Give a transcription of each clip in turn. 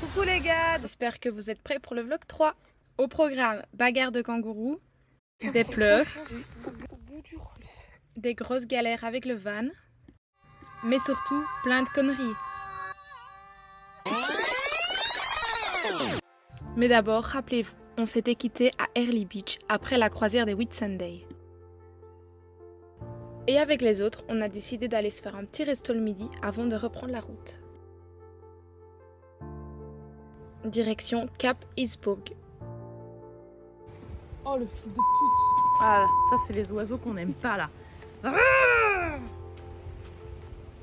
Coucou les gars, j'espère que vous êtes prêts pour le vlog 3. Au programme, bagarre de kangourous, des pleurs, des grosses galères avec le van, mais surtout plein de conneries. Mais d'abord, rappelez-vous, on s'était quitté à Early Beach après la croisière des Whitsunday. Et avec les autres, on a décidé d'aller se faire un petit resto le midi avant de reprendre la route. Direction Cap Eastbourg. Oh le fils de pute. Ah ça c'est les oiseaux qu'on n'aime pas là.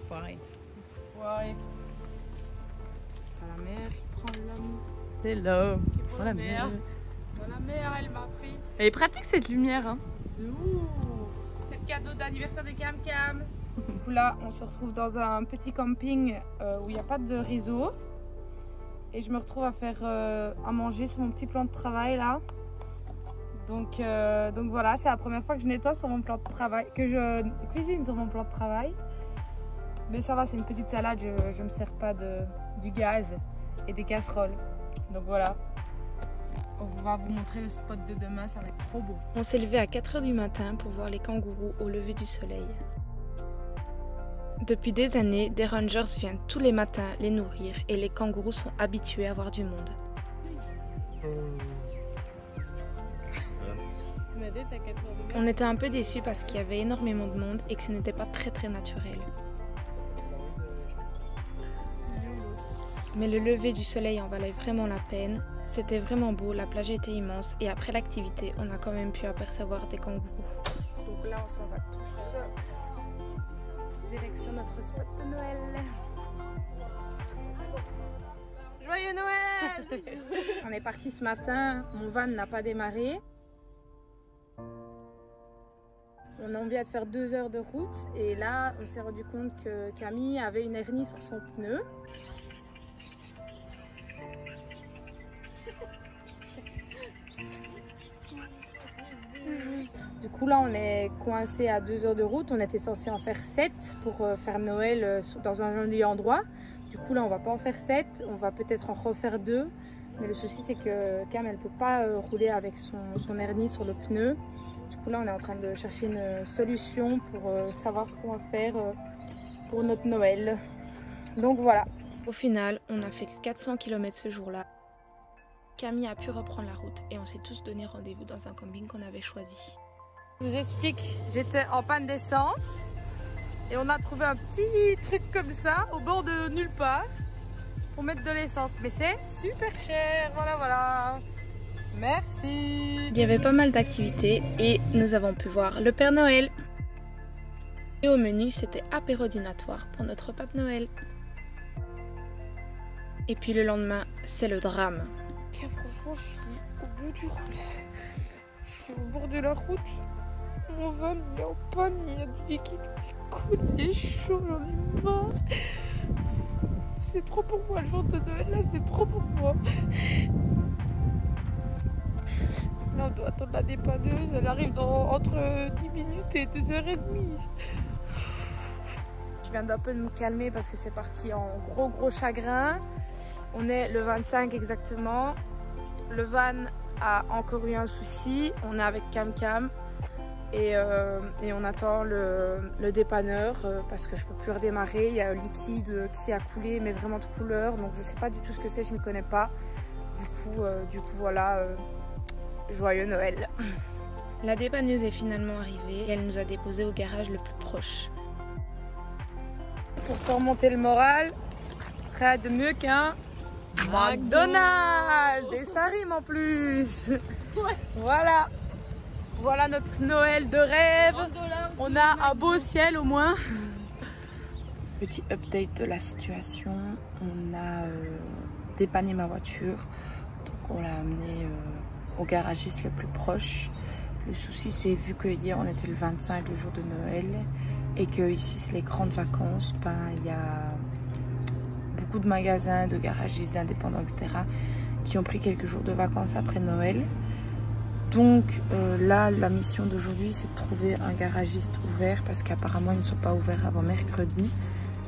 Foiré. Foiré. C'est pas la mer qui prend l'homme. C'est l'homme. Oh, la mer. La mer elle m'a pris. Elle est pratique cette lumière hein. De ouf. C'est le cadeau d'anniversaire de Cam Cam. Du coup là, on se retrouve dans un petit camping où il n'y a pas de réseau. Et je me retrouve à faire à manger sur mon petit plan de travail là. Donc voilà, c'est la première fois que je nettoie sur mon plan de travail, que je cuisine sur mon plan de travail. Mais ça va, c'est une petite salade, je me sers pas du gaz et des casseroles. Donc voilà, on va vous montrer le spot de demain, ça va être trop beau. On s'est levé à 4 h du matin pour voir les kangourous au lever du soleil. Depuis des années, des rangers viennent tous les matins les nourrir et les kangourous sont habitués à voir du monde. On était un peu déçus parce qu'il y avait énormément de monde et que ce n'était pas très naturel. Mais le lever du soleil en valait vraiment la peine. C'était vraiment beau, la plage était immense et après l'activité, on a quand même pu apercevoir des kangourous. Donc là, on s'en va tous. Direction notre spot de Noël. Joyeux Noël. On est parti ce matin, mon van n'a pas démarré. On a envie de faire 2 heures de route et là on s'est rendu compte que Camille avait une hernie sur son pneu. Du coup là on est coincé à 2 heures de route, on était censé en faire 7 pour faire Noël dans un joli endroit. Du coup là on va pas en faire 7, on va peut-être en refaire 2. Mais le souci c'est que Cam elle peut pas rouler avec son hernie sur le pneu. Du coup là on est en train de chercher une solution pour savoir ce qu'on va faire pour notre Noël. Donc voilà. Au final on a fait que 400 km ce jour-là. Camille a pu reprendre la route et on s'est tous donné rendez-vous dans un camping qu'on avait choisi. Je vous explique, j'étais en panne d'essence et on a trouvé un petit truc comme ça au bord de nulle part pour mettre de l'essence. Mais c'est super cher, voilà. Merci. Il y avait pas mal d'activités et nous avons pu voir le Père Noël. Et au menu, c'était apéro dînatoire pour notre repas de Noël. Et puis le lendemain, c'est le drame. Okay, franchement, je suis au bout du route. Je suis au bord de la route. Mon van il est en panne, il y a du liquide qui coule, il est chaud, j'en ai marre. C'est trop pour moi, le jour de Noël là, c'est trop pour moi. Là, on doit attendre la dépanneuse, elle arrive entre 10 minutes et 2h30. Je viens d'un peu de me calmer parce que c'est parti en gros chagrin. On est le 25 exactement. Le van a encore eu un souci. On est avec Cam Cam et on attend le dépanneur parce que je peux plus redémarrer. Il y a un liquide qui a coulé, mais vraiment de couleur. Donc je sais pas du tout ce que c'est, je m'y connais pas. Du coup voilà, joyeux Noël. La dépanneuse est finalement arrivée et elle nous a déposé au garage le plus proche. Pour se remonter le moral, rien de mieux qu'un McDonald's. Et ça rime en plus. Ouais. Voilà notre Noël de rêve. On a un beau ciel au moins. Petit update de la situation. On a dépanné ma voiture. Donc on l'a amenée au garagiste le plus proche. Le souci c'est vu que hier on était le 25, le jour de Noël, et que ici c'est les grandes vacances, il y a beaucoup de magasins, de garagistes, d'indépendants, etc. qui ont pris quelques jours de vacances après Noël. Donc là, la mission d'aujourd'hui, c'est de trouver un garagiste ouvert parce qu'apparemment, ils ne sont pas ouverts avant mercredi.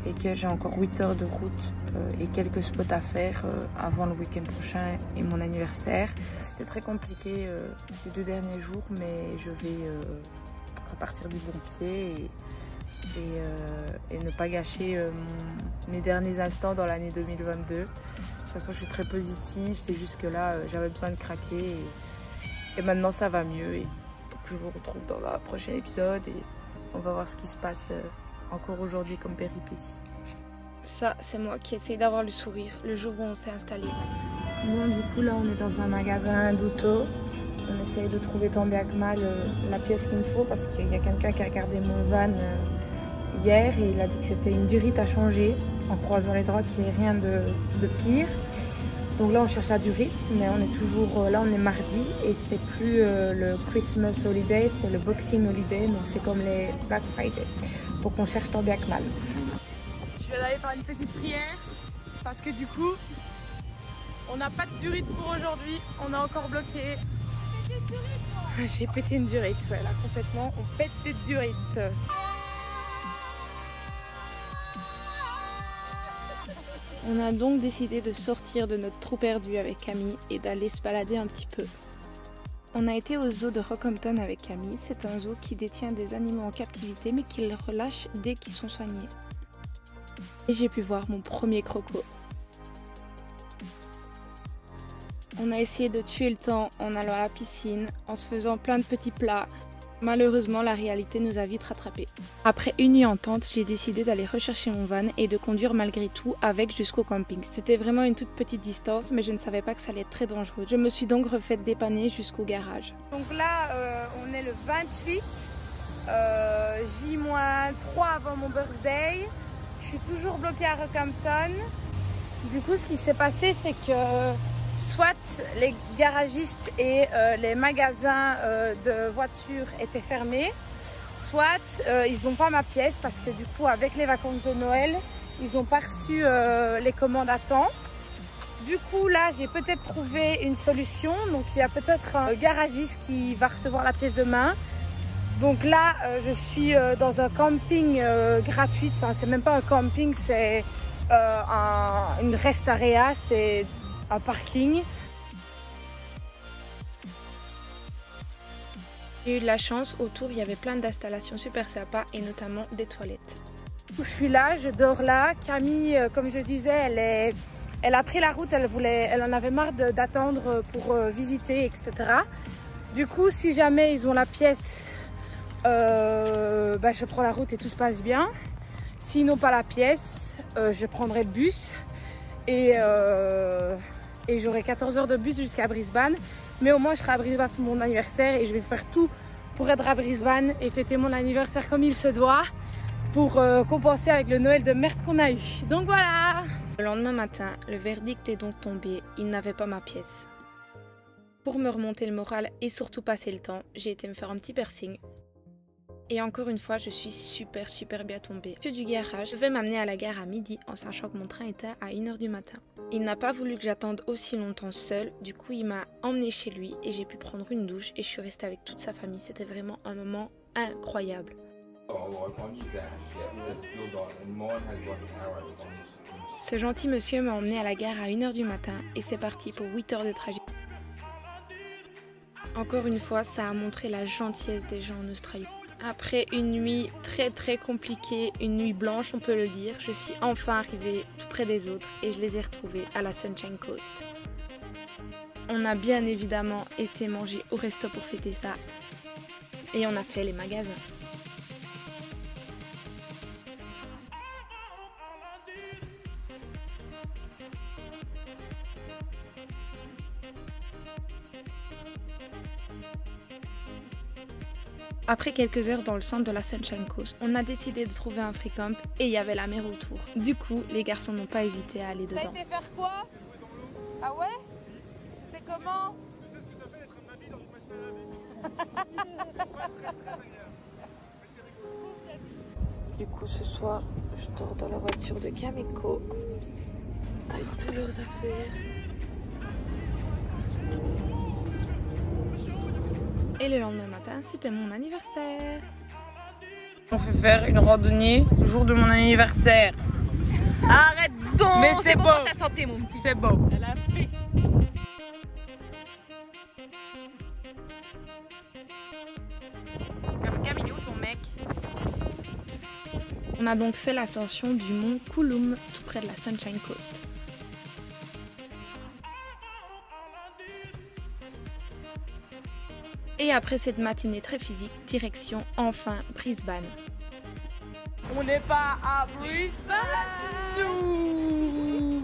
et que j'ai encore 8 heures de route et quelques spots à faire avant le week-end prochain et mon anniversaire. C'était très compliqué ces 2 derniers jours, mais je vais repartir du bon pied et ne pas gâcher mes derniers instants dans l'année 2022. De toute façon, je suis très positive, c'est juste que là, j'avais besoin de craquer et maintenant ça va mieux. Et donc je vous retrouve dans un prochain épisode et on va voir ce qui se passe encore aujourd'hui comme péripéties. Ça, c'est moi qui essaye d'avoir le sourire le jour où on s'est installé. Bon, du coup, là, on est dans un magasin d'auto. On essaye de trouver tant bien que mal la pièce qu'il me faut parce qu'il y a quelqu'un qui a regardé mon van hier et il a dit que c'était une durite à changer en croisant les droits, qu'il n'y ait rien de pire. Donc là, on cherche la durite, mais on est toujours là, on est mardi et c'est plus le Christmas Holiday, c'est le Boxing Holiday, donc c'est comme les Black Friday. Donc on cherche tant bien que mal. Je vais aller faire une petite prière parce que du coup, on n'a pas de durite pour aujourd'hui, on a encore bloqué. J'ai pété une durite, ouais, là complètement, on pète des durites. On a donc décidé de sortir de notre trou perdu avec Camille et d'aller se balader un petit peu. On a été au zoo de Rockhampton avec Camille. C'est un zoo qui détient des animaux en captivité mais qui les relâche dès qu'ils sont soignés. Et j'ai pu voir mon premier croco. On a essayé de tuer le temps en allant à la piscine, en se faisant plein de petits plats. Malheureusement, la réalité nous a vite rattrapés. Après une nuit en tente, j'ai décidé d'aller rechercher mon van et de conduire malgré tout avec jusqu'au camping. C'était vraiment une toute petite distance, mais je ne savais pas que ça allait être très dangereux. Je me suis donc refaite dépanner jusqu'au garage. Donc là, on est le 28, J-3 avant mon birthday. Je suis toujours bloquée à Rockhampton. Du coup, ce qui s'est passé, c'est que soit les garagistes et les magasins de voitures étaient fermés, soit ils n'ont pas ma pièce parce que du coup avec les vacances de Noël, ils n'ont pas reçu les commandes à temps. Du coup là j'ai peut-être trouvé une solution, donc il y a peut-être un garagiste qui va recevoir la pièce demain. Donc là je suis dans un camping gratuit, enfin c'est même pas un camping, c'est une rest area, c'est un parking. J'ai eu de la chance, autour il y avait plein d'installations super sympas et notamment des toilettes. Je suis là, je dors là. Camille, comme je disais, elle a pris la route, elle en avait marre d'attendre pour visiter, etc. Du coup, si jamais ils ont la pièce, je prends la route et tout se passe bien. S'ils n'ont pas la pièce, je prendrai le bus et j'aurai 14 heures de bus jusqu'à Brisbane. Mais au moins je serai à Brisbane pour mon anniversaire et je vais faire tout pour être à Brisbane et fêter mon anniversaire comme il se doit pour compenser avec le Noël de merde qu'on a eu. Donc voilà. Le lendemain matin, le verdict est donc tombé, il n'avait pas ma pièce. Pour me remonter le moral et surtout passer le temps, j'ai été me faire un petit piercing. Et encore une fois, je suis super bien tombée. Monsieur du garage devait m'amener à la gare à midi en sachant que mon train était à 1h du matin. Il n'a pas voulu que j'attende aussi longtemps seule, du coup il m'a emmenée chez lui et j'ai pu prendre une douche et je suis restée avec toute sa famille. C'était vraiment un moment incroyable. Ce gentil monsieur m'a emmenée à la gare à 1h du matin et c'est parti pour 8 heures de trajet. Encore une fois, ça a montré la gentillesse des gens en Australie. Après une nuit très compliquée, une nuit blanche on peut le dire, je suis enfin arrivée tout près des autres et je les ai retrouvés à la Sunshine Coast. On a bien évidemment été manger au resto pour fêter ça et on a fait les magasins. Après quelques heures dans le centre de la Sunshine Coast, on a décidé de trouver un free camp et il y avait la mer autour. Du coup, les garçons n'ont pas hésité à aller dedans. T'as été faire quoi? Ah ouais? C'était comment? Tu sais ce que ça fait d'être un habit dans une machine à laver? Du coup, ce soir, je dors dans la voiture de Kameko avec toutes leurs affaires. Et le lendemain matin, c'était mon anniversaire. On fait faire une randonnée le jour de mon anniversaire. Arrête donc. Mais c'est bon beau. pour ta santé, mon petit. C'est beau. Elle a fait. Camille, où ton mec? On a donc fait l'ascension du mont Kulum, tout près de la Sunshine Coast. Et après cette matinée très physique, direction enfin Brisbane. On n'est pas à Brisbane.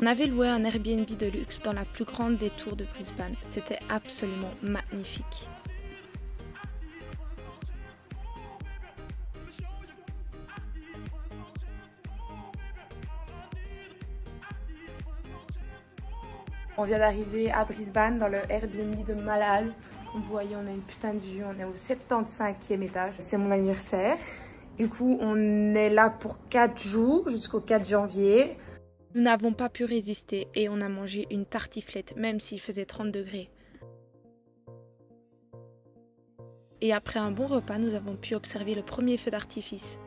On avait loué un Airbnb de luxe dans la plus grande des tours de Brisbane. C'était absolument magnifique. On vient d'arriver à Brisbane dans le Airbnb de malade. Comme vous voyez, on a une putain de vue. On est au 75e étage. C'est mon anniversaire. Du coup, on est là pour 4 jours jusqu'au 4 janvier. Nous n'avons pas pu résister et on a mangé une tartiflette, même s'il faisait 30 degrés. Et après un bon repas, nous avons pu observer le premier feu d'artifice.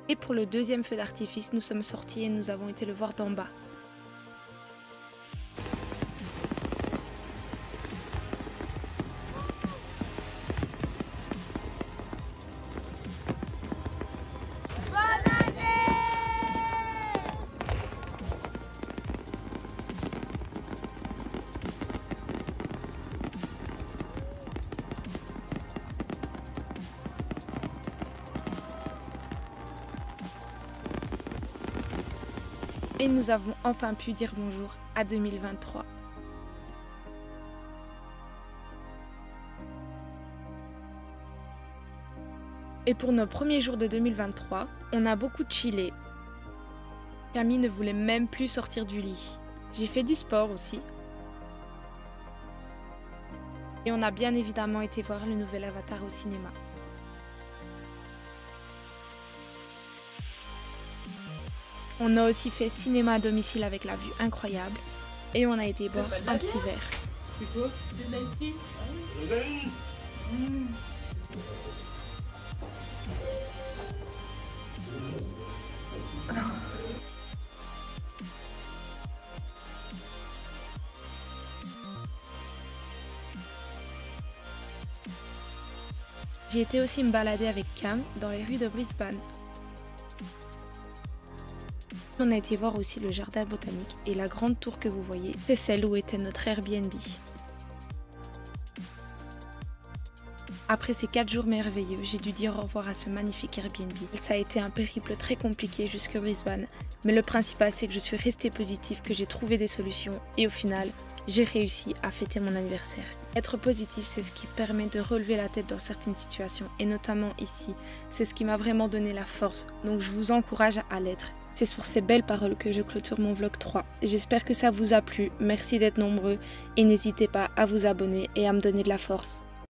Et pour le deuxième feu d'artifice, nous sommes sortis et nous avons été le voir d'en bas. Et nous avons enfin pu dire bonjour à 2023. Et pour nos premiers jours de 2023, on a beaucoup chillé. Camille ne voulait même plus sortir du lit. J'ai fait du sport aussi. Et on a bien évidemment été voir le nouvel Avatar au cinéma. On a aussi fait cinéma à domicile avec la vue incroyable. Et on a été boire un petit verre. C'est quoi? C'est de l'ice. J'ai été aussi me balader avec Cam dans les rues de Brisbane. On a été voir aussi le jardin botanique et la grande tour que vous voyez, c'est celle où était notre Airbnb. Après ces 4 jours merveilleux, j'ai dû dire au revoir à ce magnifique Airbnb. Ça a été un périple très compliqué jusqu'à Brisbane, mais le principal c'est que je suis restée positive, que j'ai trouvé des solutions et au final, j'ai réussi à fêter mon anniversaire. Être positif, c'est ce qui permet de relever la tête dans certaines situations et notamment ici, c'est ce qui m'a vraiment donné la force, donc je vous encourage à l'être. C'est sur ces belles paroles que je clôture mon vlog 3. J'espère que ça vous a plu, merci d'être nombreux et n'hésitez pas à vous abonner et à me donner de la force.